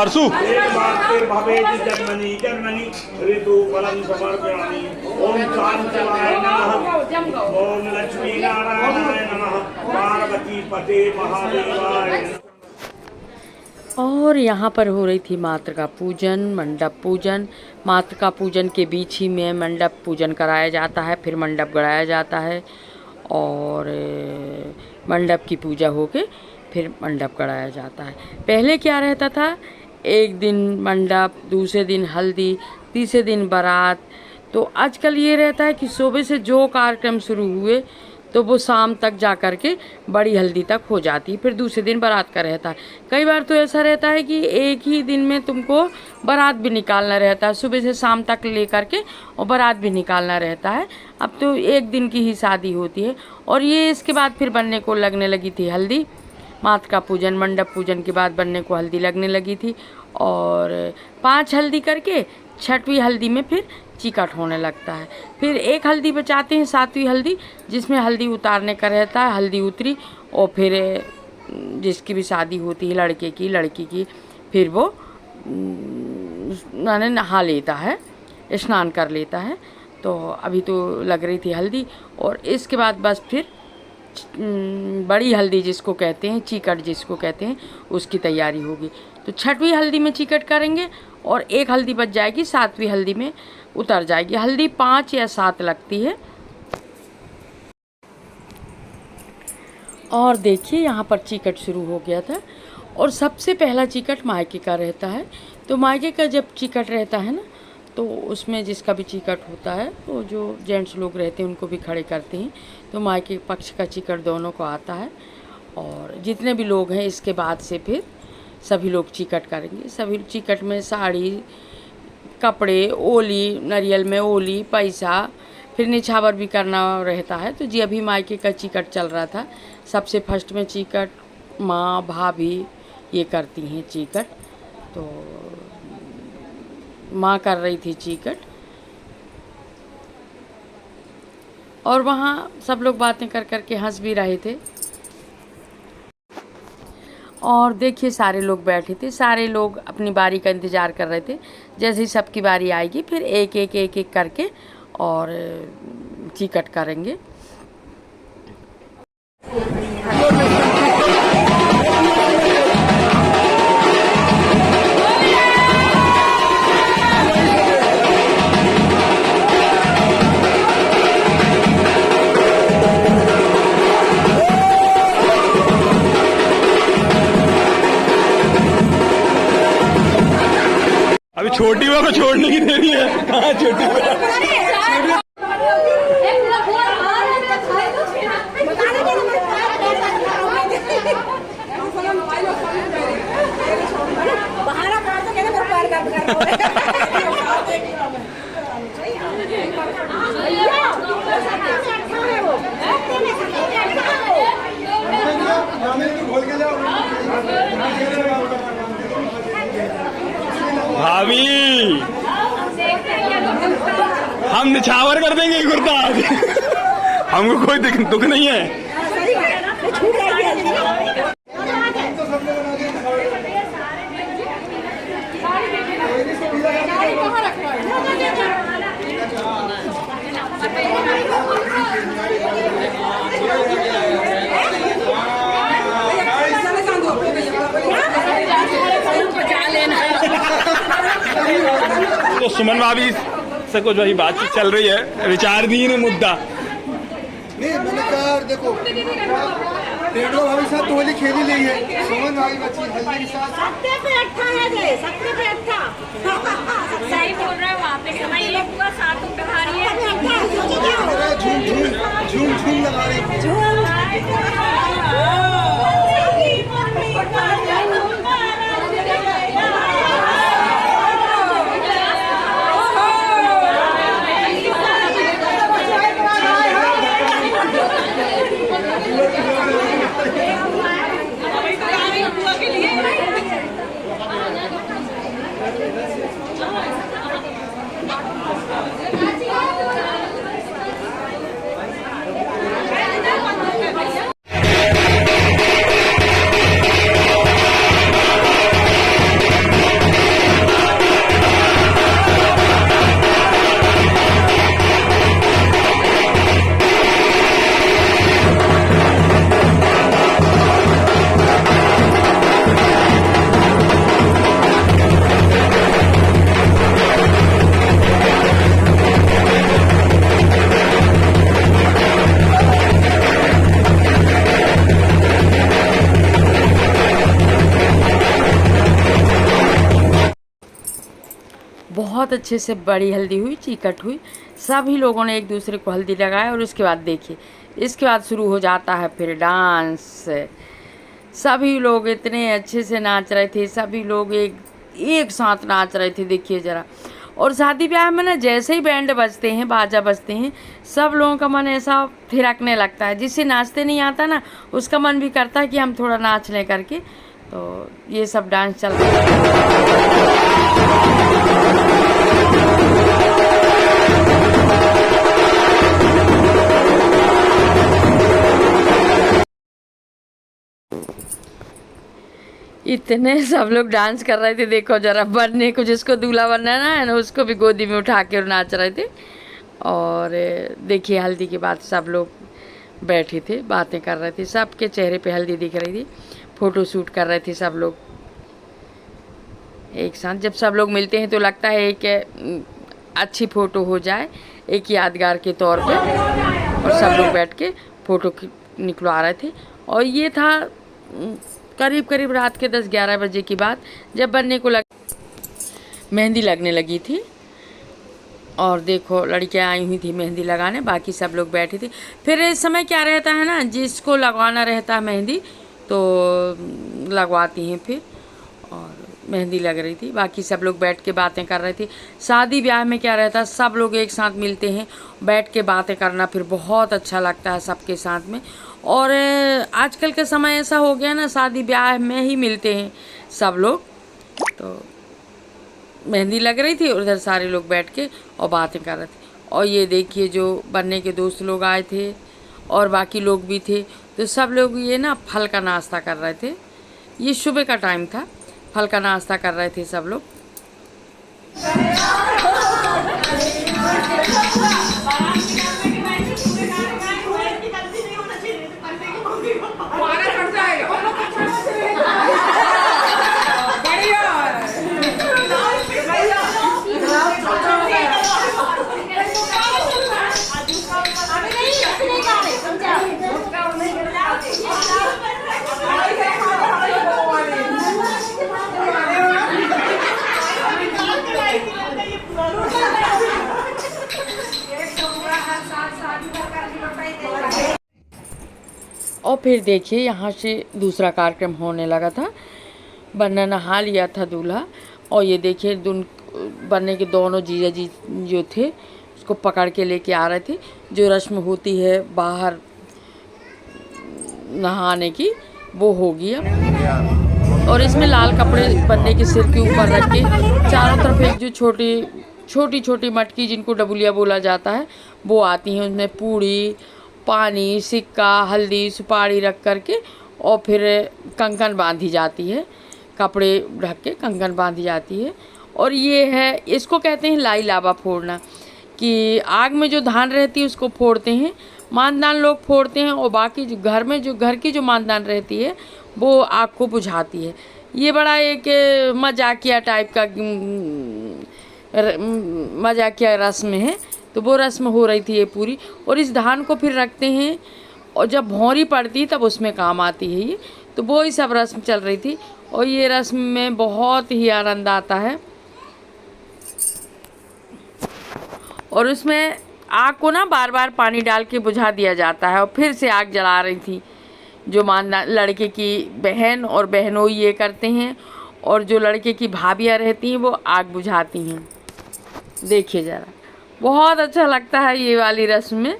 वर्षु जन्मनि जन्मनि ऋतु फलं समर्पयामि। ओम शांतलाय नमः। ओम लक्ष्मी नारायणाय नमः। पार्वती पते महादेवाय। और यहाँ पर हो रही थी मातृका पूजन, मंडप पूजन। मातृका पूजन के बीच ही में मंडप पूजन कराया जाता है, फिर मंडप गड़ाया जाता है और मंडप की पूजा होके फिर मंडप गड़ाया जाता है। पहले क्या रहता था, एक दिन मंडप, दूसरे दिन हल्दी, तीसरे दिन बारात। तो आजकल ये रहता है कि सुबह से जो कार्यक्रम शुरू हुए तो वो शाम तक जा कर के बड़ी हल्दी तक हो जाती है, फिर दूसरे दिन बारात का रहता है। कई बार तो ऐसा रहता है कि एक ही दिन में तुमको बारात भी निकालना रहता है, सुबह से शाम तक ले कर के, और बारात भी निकालना रहता है। अब तो एक दिन की ही शादी होती है। और ये इसके बाद फिर बनने को लगने लगी थी हल्दी। मातृका पूजन, मंडप पूजन के बाद बनने को हल्दी लगने लगी थी। और 5 हल्दी करके 6वीं हल्दी में फिर चिकट होने लगता है। फिर एक हल्दी बचाते हैं, 7वीं हल्दी, जिसमें हल्दी उतारने का रहता है। हल्दी उतरी और फिर जिसकी भी शादी होती है, लड़के की लड़की की, फिर वो माने नहा लेता है, स्नान कर लेता है। तो अभी तो लग रही थी हल्दी, और इसके बाद बस फिर बड़ी हल्दी जिसको कहते हैं, चिकट जिसको कहते हैं, उसकी तैयारी होगी। तो 6वीं हल्दी में चिकट करेंगे और एक हल्दी बच जाएगी, 7वीं हल्दी में उतर जाएगी। हल्दी 5 या 7 लगती है। और देखिए यहाँ पर चिकट शुरू हो गया था। और सबसे पहला चिकट मायके का रहता है। तो मायके का जब चिकट रहता है ना, तो उसमें जिसका भी चिकट होता है, तो जो जेंट्स लोग रहते हैं उनको भी खड़े करते हैं। तो मायके पक्ष का चिकट दोनों को आता है। और जितने भी लोग हैं इसके बाद से फिर सभी लोग चिकट करेंगे। सभी चिकट में साड़ी, कपड़े, ओली, नारियल में ओली, पैसा, फिर निछावर भी करना रहता है। तो जी अभी मायके का चिकट चल रहा था। सबसे फर्स्ट में चिकट माँ, भाभी ये करती हैं चिकट। तो माँ कर रही थी चिकट, और वहाँ सब लोग बातें कर कर के हंस भी रहे थे। और देखिए सारे लोग बैठे थे, सारे लोग अपनी बारी का इंतज़ार कर रहे थे। जैसे ही सबकी बारी आएगी फिर एक एक एक एक करके और चिकट करेंगे। अभी छोटी बहू को छोड़ने की देरी है। कहाँ छोटी बहू? भाभी हम निछावर कर देंगे कुर्ता। हमको कोई दुख नहीं है। तो सुमन भाभी से कुछ वही बातचीत चल रही है, विचारधीन मुद्दा। नहीं मैंने कहा देखो, रेणु भाभी साथ तो होली खेली ली है, सुमन भाभी बच्ची हल्दी के साथ सत्ते पे अच्छा है जे, सत्ते पे अच्छा। सही बोल रहा है, वहाँ पे समय एक हुआ 7 उठा रही है, झूम झूम लगा रही बहुत अच्छे से बड़ी हल्दी हुई, चीकट हुई। सभी लोगों ने एक दूसरे को हल्दी लगाया और उसके बाद देखिए, इसके बाद शुरू हो जाता है फिर डांस। सभी लोग इतने अच्छे से नाच रहे थे, सभी लोग एक साथ नाच रहे थे, देखिए ज़रा। और शादी ब्याह में ना जैसे ही बैंड बजते हैं, बाजा बजते हैं, सब लोगों का मन ऐसा थिरकने लगता है। जिससे नाचते नहीं आता ना, उसका मन भी करता है कि हम थोड़ा नाच लें करके। तो ये सब डांस चल रहा है। इतने सब लोग डांस कर रहे थे, देखो जरा। बनने को, जिसको दूल्हा बनना है ना, उसको भी गोदी में उठा के और नाच रहे थे। और देखिए हल्दी के बाद सब लोग बैठे थे, बातें कर रहे थे, सबके चेहरे पे हल्दी दिख रही थी, फ़ोटो शूट कर रहे थे सब लोग एक साथ। जब सब लोग मिलते हैं तो लगता है एक अच्छी फ़ोटो हो जाए, एक यादगार के तौर पे। और सब लोग बैठ के फ़ोटो निकलवा रहे थे। और ये था करीब करीब रात के 10-11 बजे की बात, जब बनने को मेहंदी लगने लगी थी। और देखो लड़कियां आई हुई थी मेहंदी लगाने, बाकी सब लोग बैठे थे। फिर इस समय क्या रहता है ना, जिसको लगवाना रहता है मेहंदी तो लगवाती हैं फिर। और मेहंदी लग रही थी, बाकी सब लोग बैठ के बातें कर रहे थे। शादी ब्याह में क्या रहता है, सब लोग एक साथ मिलते हैं, बैठ के बातें करना फिर बहुत अच्छा लगता है सबके साथ में। और आजकल का समय ऐसा हो गया ना, शादी ब्याह में ही मिलते हैं सब लोग। तो मेहंदी लग रही थी और उधर सारे लोग बैठ के और बातें कर रहे थे। और ये देखिए जो बनने के दोस्त लोग आए थे और बाकी लोग भी थे, तो सब लोग ये ना फल का नाश्ता कर रहे थे। ये सुबह का टाइम था, फल का नाश्ता कर रहे थे सब लोग। और फिर देखिए यहाँ से दूसरा कार्यक्रम होने लगा था। बनना नहा लिया था दूल्हा, और ये देखिए बनने के दोनों जीजा जी जो थे उसको पकड़ के लेके आ रहे थे। जो रस्म होती है बाहर नहाने की, वो होगी अब। और इसमें लाल कपड़े बनने के सिर के ऊपर रख के चारों तरफ एक जो छोटी छोटी मटकी, जिनको डबुलिया बोला जाता है, वो आती हैं। उसमें पूड़ी, पानी, सिक्का, हल्दी, सुपारी रख कर के और फिर कंकन बांधी जाती है, कपड़े ढक के कंकन बांधी जाती है। और ये है, इसको कहते हैं लाई लावा फोड़ना, कि आग में जो धान रहती है उसको फोड़ते हैं, मानदान लोग फोड़ते हैं, और बाकी जो घर की जो मानदान रहती है वो आग को बुझाती है। ये बड़ा एक मजाकिया टाइप का मजाकिया रस्म है। तो वो रस्म हो रही थी ये पूरी। और इस धान को फिर रखते हैं, और जब भौरी पड़ती तब उसमें काम आती है ये। तो वो ही सब रस्म चल रही थी। और ये रस्म में बहुत ही आनंद आता है। और उसमें आग को ना बार बार पानी डाल के बुझा दिया जाता है, और फिर से आग जला रही थी। जो लड़के की बहन और बहनोई ये करते हैं, और जो लड़के की भाभियाँ रहती हैं वो आग बुझाती हैं। देखिए ज़रा, बहुत अच्छा लगता है ये वाली रस्म में।